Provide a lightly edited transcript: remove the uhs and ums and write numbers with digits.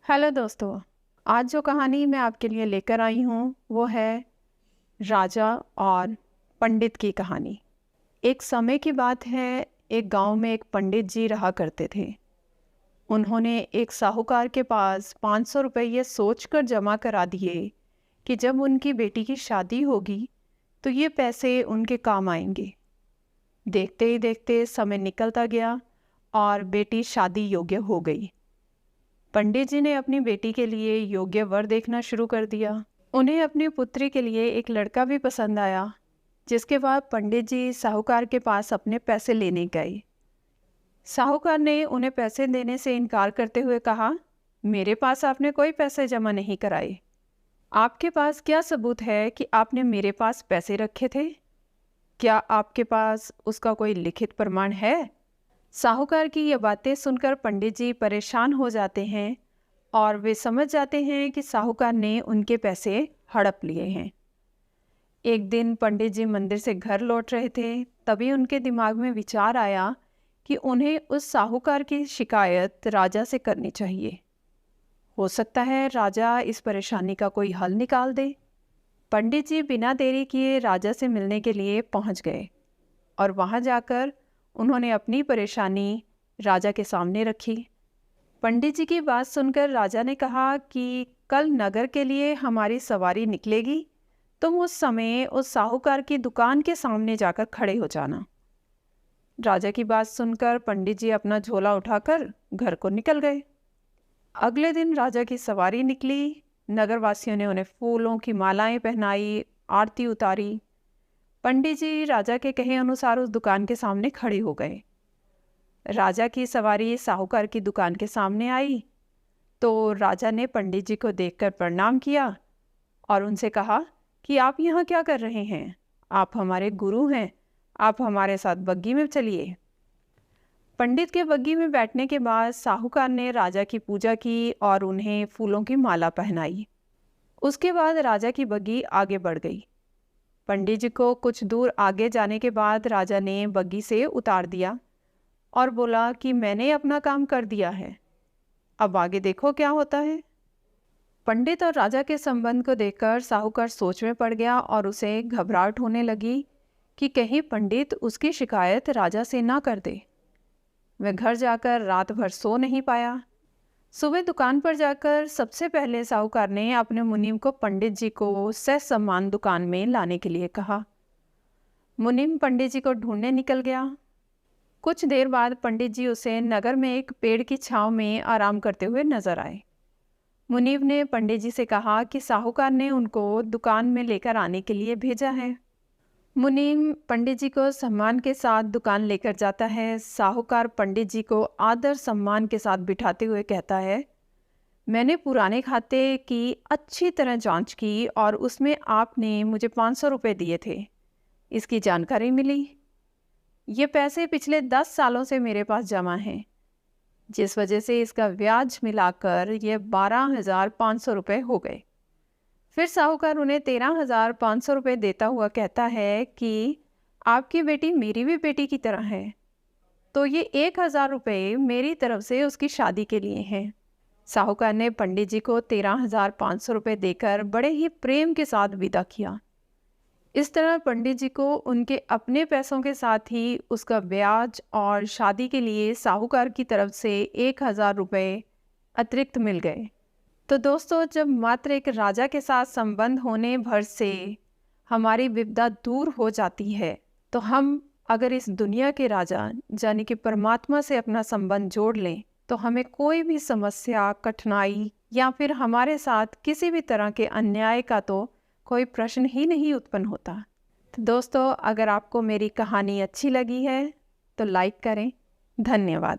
Hello दोस्तों। आज जो कहानी मैं आपके लिए लेकर आई हूँ वो है राजा और पंडित की कहानी। एक समय की बात है, एक गांव में एक पंडित जी रहा करते थे। उन्होंने एक साहूकार के पास 500 रुपये ये सोचकर जमा करा दिए कि जब उनकी बेटी की शादी होगी तो ये पैसे उनके काम आएंगे। देखते ही देखते समय निकलता गया और बेटी शादी योग्य हो गई। पंडित जी ने अपनी बेटी के लिए योग्य वर देखना शुरू कर दिया। उन्हें अपनी पुत्री के लिए एक लड़का भी पसंद आया, जिसके बाद पंडित जी साहूकार के पास अपने पैसे लेने गए। साहूकार ने उन्हें पैसे देने से इनकार करते हुए कहा, मेरे पास आपने कोई पैसे जमा नहीं कराए। आपके पास क्या सबूत है कि आपने मेरे पास पैसे रखे थे? क्या आपके पास उसका कोई लिखित प्रमाण है? साहूकार की ये बातें सुनकर पंडित जी परेशान हो जाते हैं और वे समझ जाते हैं कि साहूकार ने उनके पैसे हड़प लिए हैं। एक दिन पंडित जी मंदिर से घर लौट रहे थे, तभी उनके दिमाग में विचार आया कि उन्हें उस साहूकार की शिकायत राजा से करनी चाहिए। हो सकता है राजा इस परेशानी का कोई हल निकाल दे। पंडित जी बिना देरी किए राजा से मिलने के लिए पहुंच गए और वहां जाकर उन्होंने अपनी परेशानी राजा के सामने रखी। पंडित जी की बात सुनकर राजा ने कहा कि कल नगर के लिए हमारी सवारी निकलेगी, तुम उस समय उस साहूकार की दुकान के सामने जाकर खड़े हो जाना। राजा की बात सुनकर पंडित जी अपना झोला उठाकर घर को निकल गए। अगले दिन राजा की सवारी निकली। नगरवासियों ने उन्हें फूलों की मालाएं पहनाई, आरती उतारी। पंडित जी राजा के कहे अनुसार उस दुकान के सामने खड़े हो गए। राजा की सवारी साहूकार की दुकान के सामने आई तो राजा ने पंडित जी को देखकर प्रणाम किया और उनसे कहा कि आप यहाँ क्या कर रहे हैं? आप हमारे गुरु हैं, आप हमारे साथ बग्गी में चलिए। पंडित के बग्गी में बैठने के बाद साहूकार ने राजा की पूजा की और उन्हें फूलों की माला पहनाई। उसके बाद राजा की बग्गी आगे बढ़ गई। पंडित जी को कुछ दूर आगे जाने के बाद राजा ने बग्गी से उतार दिया और बोला कि मैंने अपना काम कर दिया है, अब आगे देखो क्या होता है। पंडित और राजा के संबंध को देखकर साहूकार सोच में पड़ गया और उसे घबराहट होने लगी कि कहीं पंडित उसकी शिकायत राजा से ना कर दे। वह घर जाकर रात भर सो नहीं पाया। सुबह दुकान पर जाकर सबसे पहले साहूकार ने अपने मुनीम को पंडित जी को ससम्मान दुकान में लाने के लिए कहा। मुनीम पंडित जी को ढूंढने निकल गया। कुछ देर बाद पंडित जी उसे नगर में एक पेड़ की छांव में आराम करते हुए नजर आए। मुनीम ने पंडित जी से कहा कि साहूकार ने उनको दुकान में लेकर आने के लिए भेजा है। मुनीम पंडित जी को सम्मान के साथ दुकान लेकर जाता है। साहूकार पंडित जी को आदर सम्मान के साथ बिठाते हुए कहता है, मैंने पुराने खाते की अच्छी तरह जांच की और उसमें आपने मुझे 500 रुपये दिए थे, इसकी जानकारी मिली। ये पैसे पिछले 10 सालों से मेरे पास जमा हैं, जिस वजह से इसका ब्याज मिलाकर ये 12,500 रुपये हो गए। फिर साहूकार उन्हें 13,500 रुपये देता हुआ कहता है कि आपकी बेटी मेरी भी बेटी की तरह है, तो ये 1,000 रुपये मेरी तरफ से उसकी शादी के लिए हैं। साहूकार ने पंडित जी को 13,500 रुपये देकर बड़े ही प्रेम के साथ विदा किया। इस तरह पंडित जी को उनके अपने पैसों के साथ ही उसका ब्याज और शादी के लिए साहूकार की तरफ से 1,000 रुपये अतिरिक्त मिल गए। तो दोस्तों, जब मात्र एक राजा के साथ संबंध होने भर से हमारी विपदा दूर हो जाती है, तो हम अगर इस दुनिया के राजा यानी कि परमात्मा से अपना संबंध जोड़ लें तो हमें कोई भी समस्या, कठिनाई या फिर हमारे साथ किसी भी तरह के अन्याय का तो कोई प्रश्न ही नहीं उत्पन्न होता। तो दोस्तों, अगर आपको मेरी कहानी अच्छी लगी है तो लाइक करें। धन्यवाद।